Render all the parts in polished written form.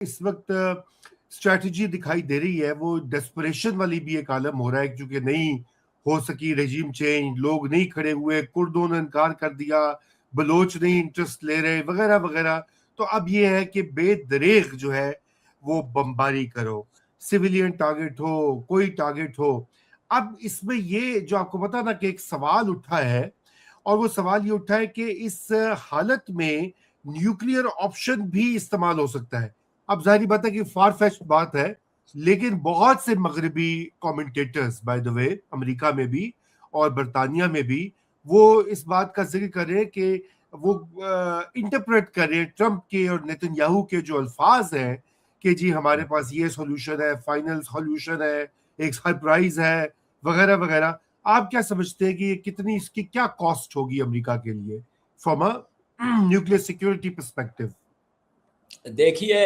اس وقت اسٹریٹجی دکھائی دے رہی ہے وہ ڈیسپریشن والی بھی ایک عالم ہو رہا ہے، کیونکہ نہیں ہو سکی رجیم چینج، لوگ نہیں کھڑے ہوئے، کردوں نے انکار کر دیا، بلوچ نہیں انٹرسٹ لے رہے وغیرہ وغیرہ. تو اب یہ ہے کہ بے دریغ جو ہے وہ بمباری کرو، سویلین ٹارگٹ ہو، کوئی ٹارگٹ ہو. اب اس میں یہ جو آپ کو پتا نا کہ ایک سوال اٹھا ہے، اور وہ سوال یہ اٹھا ہے کہ اس حالت میں نیوکلیئر آپشن بھی استعمال ہو سکتا ہے. اب ظاہری بات ہے کہ فار فیچ بات ہے، لیکن بہت سے مغربی کامنٹیٹرز بائی دا وے امریکہ میں بھی اور برطانیہ میں بھی وہ اس بات کا ذکر کر رہے ہیں کہ وہ انٹرپریٹ کر رہے ہیں ٹرمپ کے اور نیتن یاہو کے جو الفاظ ہیں کہ جی ہمارے پاس یہ سولوشن ہے، فائنل سولوشن ہے، ایک سرپرائز ہے وغیرہ وغیرہ. آپ کیا سمجھتے ہیں کہ یہ کتنی، اس کی کیا کاسٹ ہوگی امریکہ کے لیے from a nuclear security perspective? دیکھیے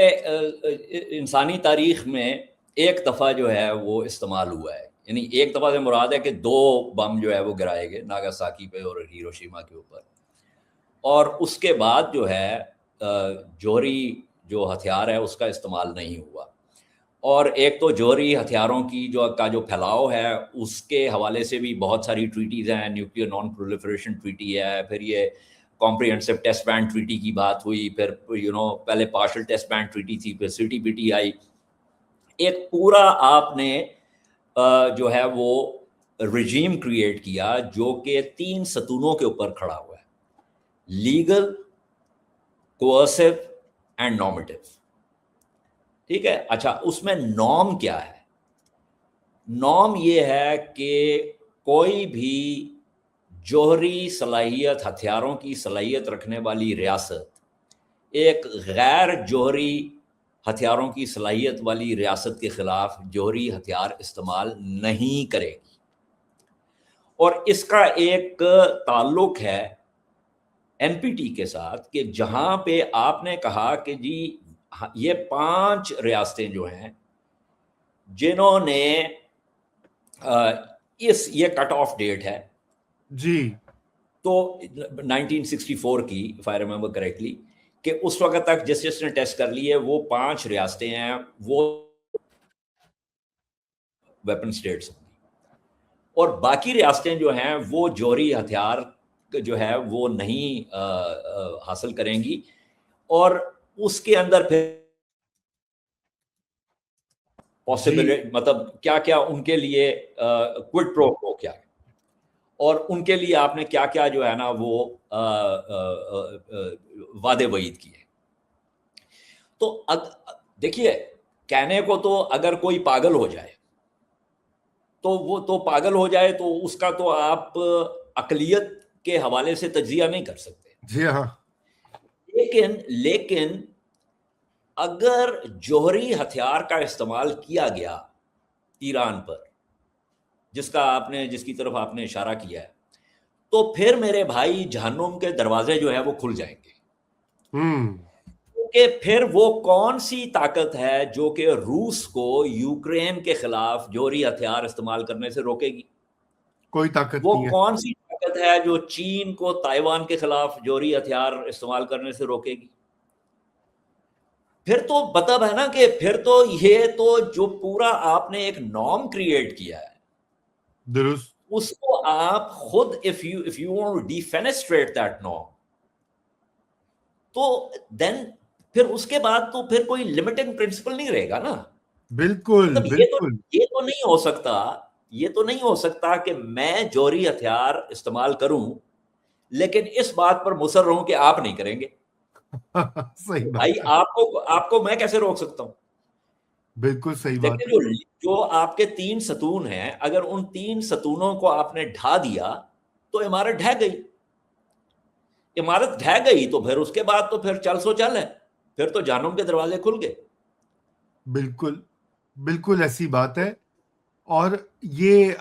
انسانی تاریخ میں ایک دفعہ جو ہے وہ استعمال ہوا ہے، یعنی ایک دفعہ سے مراد ہے کہ 2 بم جو ہے وہ گرائے گئے ناگاساکی پہ اور ہیروشیما کے اوپر، اور اس کے بعد جو ہے جوہری جو ہتھیار ہے اس کا استعمال نہیں ہوا. اور ایک تو جوہری ہتھیاروں کی جو پھیلاؤ ہے اس کے حوالے سے بھی بہت ساری ٹریٹیز ہیں، نیوکلیئر نان پرولیفریشن ٹریٹی ہے، پھر یہ کمپریہنسو ٹیسٹ بین ٹریٹی کی بات ہوئی، پھر پہلے پارشل ٹیسٹ بین ٹریٹی تھی، پھر C T P T I. ایک پورا آپ نے جو ہے وہ رجیم کریٹ کیا جو کہ 3 ستونوں کے اوپر کھڑا ہوا ہے: لیگل، کوئرسو اینڈ نارمیٹو. ٹھیک ہے، اچھا اس میں نارم کیا ہے؟ نارم یہ ہے کہ کوئی بھی جوہری صلاحیت، ہتھیاروں کی صلاحیت رکھنے والی ریاست ایک غیر جوہری ہتھیاروں کی صلاحیت والی ریاست کے خلاف جوہری ہتھیار استعمال نہیں کرے گی. اور اس کا ایک تعلق ہے این پی ٹی کے ساتھ کہ جہاں پہ آپ نے کہا کہ جی یہ 5 ریاستیں جو ہیں جنہوں نے یہ کٹ آف ڈیٹ ہے جی تو 1964 کی if I remember correctly کہ اس وقت تک جس نے ٹیسٹ کر لی ہے وہ 5 ریاستیں ہیں، وہ ویپن سٹیٹس ہوں گی، اور باقی ریاستیں جو ہیں وہ جوہری ہتھیار جو ہے وہ نہیں حاصل کریں گی. اور اس کے اندر پھر پاسبلٹی مطلب کیا کیا ان کے لیے کوئڈ پرو کو کیا ہے، اور ان کے لیے آپ نے کیا کیا جو ہے نا وہ وعدے وعید کیے. تو دیکھیے کہنے کو تو اگر کوئی پاگل ہو جائے تو وہ تو پاگل ہو جائے، تو اس کا تو آپ اقلیت کے حوالے سے تجزیہ نہیں کر سکتے. جی ہاں، لیکن اگر جوہری ہتھیار کا استعمال کیا گیا ایران پر، جس کی طرف آپ نے اشارہ کیا ہے، تو پھر میرے بھائی جہنم کے دروازے جو ہے وہ کھل جائیں گے. کہ پھر وہ کون سی طاقت ہے جو کہ روس کو یوکرین کے خلاف جوہری ہتھیار استعمال کرنے سے روکے گی؟ کوئی طاقت وہ نہیں ہے. کون سی طاقت ہے جو چین کو تائیوان کے خلاف جوہری ہتھیار استعمال کرنے سے روکے گی؟ پھر تو مطلب ہے نا کہ پھر تو یہ تو جو پورا آپ نے ایک نارم کریٹ کیا ہے درست، اس کو آپ خود if you want to defenestrate that norm تو then پھر اس کے بعد تو پھر کوئی لمیٹنگ پرنسپل نہیں رہے گا نا. بالکل مطلب بالکل. یہ تو نہیں ہو سکتا کہ میں جوہری ہتھیار استعمال کروں لیکن اس بات پر مصر رہوں کہ آپ نہیں کریں گے. صحیح بھائی بات ہے، آپ کو میں کیسے روک سکتا ہوں؟ بالکل صحیح بات ہے. لیکن جو آپ کے 3 ستون ہیں، اگر ان 3 ستونوں کو آپ نے ڈھا دیا تو عمارت ڈھہ گئی. عمارت ڈھہ گئی تو پھر اس کے بعد تو پھر چل سو چل ہے، پھر تو جہنم کے دروازے کھل گئے. بالکل بالکل ایسی بات ہے. اور یہ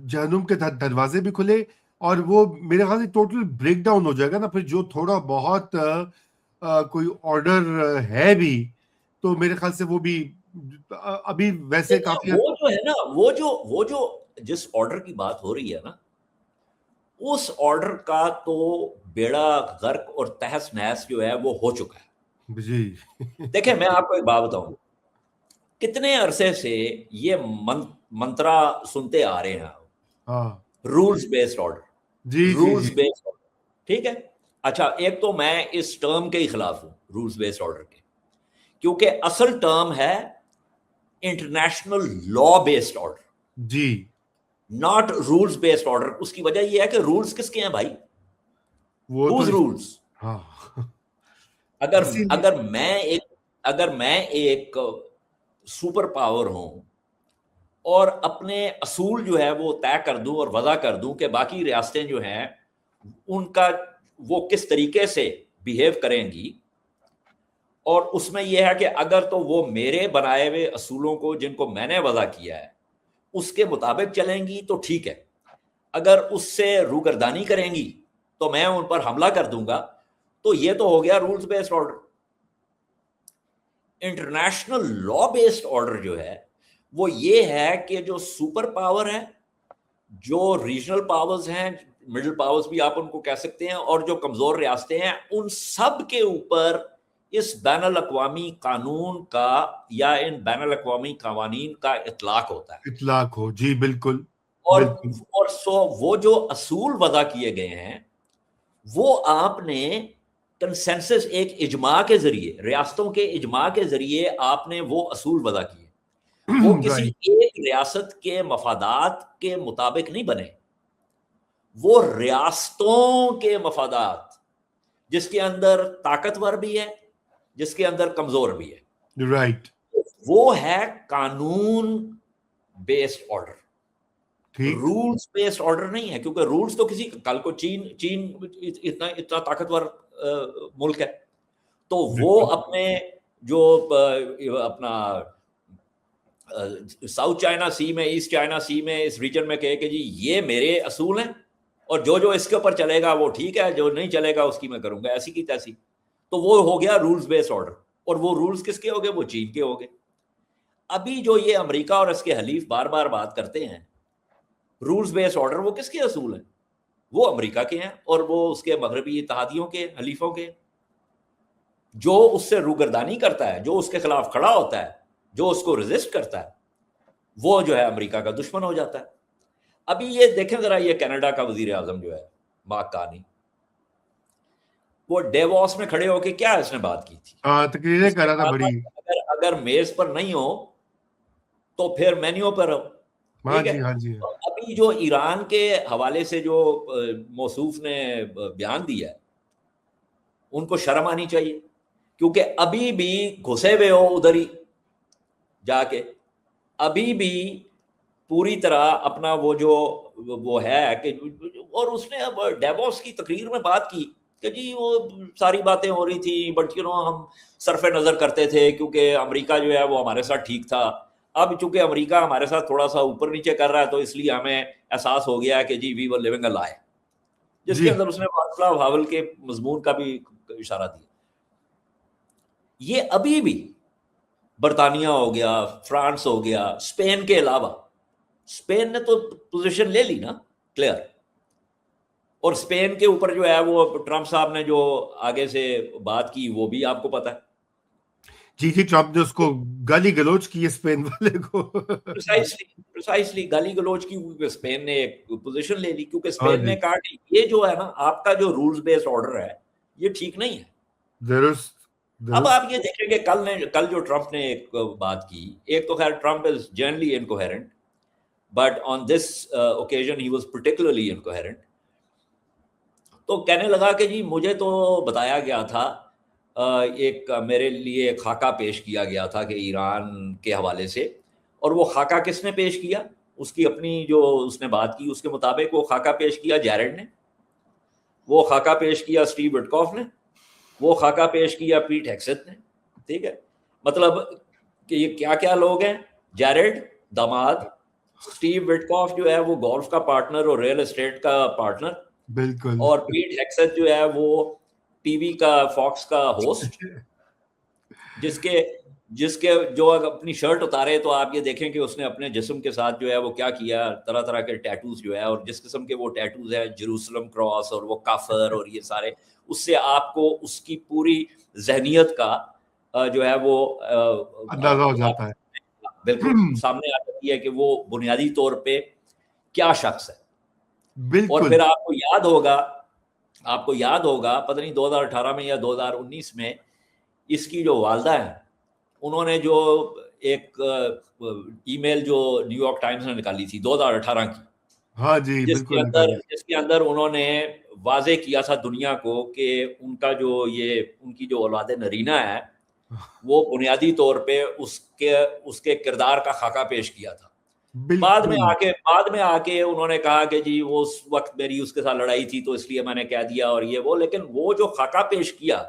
جہنم کے دروازے بھی کھلے، اور وہ میرے خیال سے ٹوٹل بریک ڈاؤن ہو جائے گا نا. پھر جو تھوڑا بہت کوئی آرڈر ہے بھی تو میرے خیال سے وہ بھی ابھی ویسے کافی وہ جو ہے نا وہ جو جس آرڈر کی بات ہو رہی ہے نا اس آرڈر کا تو بیڑا غرق اور تہس نہس جو ہے وہ ہو چکا ہے. جی دیکھیں میں آپ کو ایک بات بتاؤں, کتنے عرصے سے یہ منترا سنتے آ رہے ہیں, ہاں رولز بیسڈ آرڈر, جی جی رولز جی بیسڈ آرڈر, ٹھیک ہے. اچھا ایک تو میں اس ٹرم کے ہی خلاف ہوں, رولز بیسڈ آرڈر کے, کیونکہ اصل ٹرم ہے انٹرنیشنل لا بیسڈ آرڈر, جی ناٹ رولز بیسڈ آرڈر. اس کی وجہ یہ ہے کہ رولز کس کے ہیں بھائی, وہ تو ہوز رولز. ہاں اگر اسی لیے اگر میں ایک سپر پاور ہوں اور اپنے اصول جو ہے وہ طے کر دوں اور وضع کر دوں کہ باقی ریاستیں جو ہیں ان کا وہ کس طریقے سے بیہیو کریں گی, اور اس میں یہ ہے کہ اگر تو وہ میرے بنائے ہوئے اصولوں کو جن کو میں نے وضع کیا ہے اس کے مطابق چلیں گی تو ٹھیک ہے, اگر اس سے روگردانی کریں گی تو میں ان پر حملہ کر دوں گا. تو یہ تو ہو گیا rules based order. International law based order جو ہے وہ یہ ہے کہ جو سپر پاور ہے, جو ریجنل پاورز ہیں, مڈل پاورز بھی آپ ان کو کہہ سکتے ہیں, اور جو کمزور ریاستیں ہیں, ان سب کے اوپر اس بین الاقوامی قانون کا یا ان بین الاقوامی قوانین کا اطلاق ہوتا ہے. اطلاق ہو, جی بالکل بالکل. اور وہ جو اصول وضع کیے گئے ہیں وہ آپ نے کنسنسس, ایک اجماع کے ذریعے, ریاستوں کے اجماع کے ذریعے آپ نے وہ اصول وضع کیے. وہ کسی ایک ریاست کے مفادات کے مطابق نہیں بنے, وہ ریاستوں کے مفادات, جس کے اندر طاقتور بھی ہے جس کے اندر کمزور بھی ہے, رائٹ, وہ ہے قانون بیسڈ آرڈر. ٹھیک, رولز بیسڈ آرڈر نہیں ہے, کیونکہ رولز تو کسی کل کو چین اتنا طاقتور ملک ہے, تو وہ اپنے جو اپنا ساؤتھ چائنا سی میں, ایسٹ چائنا سی میں, اس ریجن میں کہے کہ جی یہ میرے اصول ہیں اور جو اس کے اوپر چلے گا وہ ٹھیک ہے, جو نہیں چلے گا اس کی میں کروں گا ایسی کی تیسی, تو وہ ہو گیا رولز بیسڈ آرڈر. اور وہ رولز کس کے ہو گئے, وہ چین کے ہو گئے. ابھی جو یہ امریکہ اور اس کے حلیف بار بار بات کرتے ہیں رولز بیسڈ آرڈر, وہ کس کے اصول ہیں, وہ امریکہ کے ہیں اور وہ اس کے مغربی اتحادیوں کے, حلیفوں کے. جو اس سے روگردانی کرتا ہے, جو اس کے خلاف کھڑا ہوتا ہے, جو اس کو ریزسٹ کرتا ہے, وہ جو ہے امریکہ کا دشمن ہو جاتا ہے. ابھی یہ دیکھیں ذرا, یہ کینیڈا کا وزیر اعظم جو ہے مارک کارنی, وہ ڈیووس میں کھڑے ہو کے کیا اس نے بات کی تھی, تقریریں کر رہا تھا بڑی. اگر میز پر نہیں ہو تو پھر مینیو پر ہو, ہاں ٹھیک ہے. جی ہاں جی. ابھی جو ایران کے حوالے سے جو موصوف نے بیان دیا ہے ان کو شرم آنی چاہیے, کیونکہ ابھی بھی گھسے ہوئے ہو ادھر ہی جا کے, ابھی بھی پوری طرح اپنا وہ ہے کہ, اور اس نے اب ڈیووس کی تقریر میں بات کی کہ جی وہ ساری باتیں ہو رہی تھی بٹ ہم صرف نظر کرتے تھے کیونکہ امریکہ جو ہے وہ ہمارے ساتھ ٹھیک تھا. اب چونکہ امریکہ ہمارے ساتھ تھوڑا سا اوپر نیچے کر رہا ہے تو اس لیے ہمیں احساس ہو گیا کہ جی وی ور لیونگ اے لائے, جس کے اندر اس نے واصلہ حاول کے مضمون کا بھی اشارہ دیا. یہ ابھی بھی برطانیہ ہو گیا, فرانس ہو گیا, اسپین کے علاوہ, اسپین نے تو پوزیشن لے لی نا کلیئر, اور اسپین کے اوپر جو ہے وہ ٹرمپ صاحب نے جو آگے سے بات کی وہ بھی آپ کو پتا ہے. جی جی, ٹرمپ نے اس کو گالی گلوچ کی اسپین والے کو, پریسائسلی گالی گلوچ کی, اسپین نے ایک پوزیشن لے لی کیونکہ اسپین نے کہا کہ یہ جو ہے نا آپ کا جو رولز بیسڈ آرڈر ہے یہ ٹھیک نہیں ہے. اب آپ یہ دیکھیں کہ کل جو ٹرمپ نے ایک بات کی, ایک تو خیر Trump is generally incoherent but on this occasion he was particularly incoherent. تو کہنے لگا کہ جی مجھے تو بتایا گیا تھا, ایک میرے لیے ایک خاکہ پیش کیا گیا تھا کہ ایران کے حوالے سے, اور وہ خاکہ کس نے پیش کیا, اس کی اپنی جو اس نے بات کی اس کے مطابق وہ خاکہ پیش کیا جیرڈ نے, وہ خاکہ پیش کیا اسٹیو وٹکاف نے, وہ خاکہ پیش کیا پیٹ ہیگسیت نے. ٹھیک ہے, مطلب کہ یہ کیا کیا لوگ ہیں, جیرڈ داماد, اسٹیو وٹکاف جو ہے وہ گولف کا پارٹنر اور ریئل اسٹیٹ کا پارٹنر, بالکل, اور پیٹ ہیگسیت جو ہے وہ ٹی وی کا فاکس کا ہوسٹ, جس کے جو اپنی شرٹ اتارے تو آپ یہ دیکھیں کہ اس نے اپنے جسم کے ساتھ جو ہے وہ کیا کیا, طرح طرح کے ٹیٹوز جو ہے, اور جس قسم کے وہ ٹیٹوز ہیں, جیروسلم کراس اور وہ کافر اور یہ سارے, اس سے آپ کو اس کی پوری ذہنیت کا جو ہے وہ اندازہ ہو جاتا ہے. بالکل سامنے آ جاتی ہے کہ وہ بنیادی طور پہ کیا شخص ہے. اور بالکل پھر آپ کو یاد ہوگا پتہ نہیں 2018 میں یا 2019 میں اس کی جو والدہ ہیں انہوں نے جو ایک ای میل جو نیو یارک ٹائمز نے نکالی تھی 2018 کی, ہاں جی جس بالکل کے اندر انہوں نے واضح کیا تھا دنیا کو کہ ان کی جو اولاد نرینہ ہے وہ بنیادی طور پہ اس کے کردار کا خاکہ پیش کیا تھا. بعد میں آ کے انہوں نے کہا کہ جی وہ اس وقت میری اس کے ساتھ لڑائی تھی تو اس لیے میں نے کہہ دیا اور یہ وہ, لیکن وہ جو خاکہ پیش کیا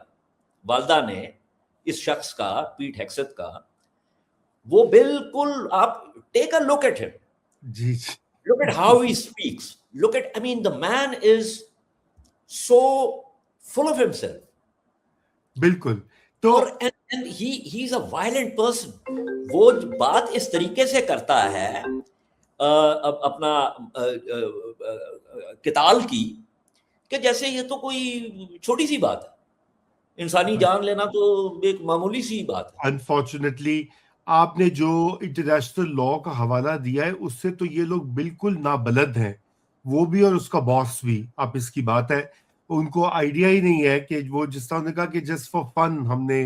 والدہ نے اس شخص کا, پیٹ ہیکسٹ کا, وہ بالکل آپ ٹیک اے لک ایٹ ہم, جی look at how he speaks, I mean the man is so full of himself. بالکل. تو and he's a violent person. وہ بات اس طریقے سے کرتا ہے اپنا قتال کی کہ جیسے یہ تو کوئی چھوٹی سی بات ہے, انسانی جان لینا تو ایک معمولی سی بات ہے. انفارچونیٹلی آپ نے جو انٹرنیشنل لا کا حوالہ دیا ہے اس سے تو یہ لوگ بالکل نابلد ہیں, وہ بھی اور اس کا باس بھی. آپ اس کی بات ہے ان کو آئیڈیا ہی نہیں ہے کہ وہ جس طرح نے کہا کہ جسٹ فار فن ہم نے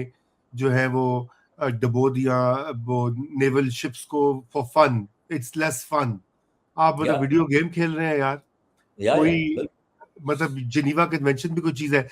جو ہے وہ ڈبو دیا وہ نیول شپس کو فار فن, اٹس لیس فن. آپ مطلب ویڈیو گیم کھیل رہے ہیں یار, کوئی مطلب جنیوا کنونشن بھی کوئی چیز ہے.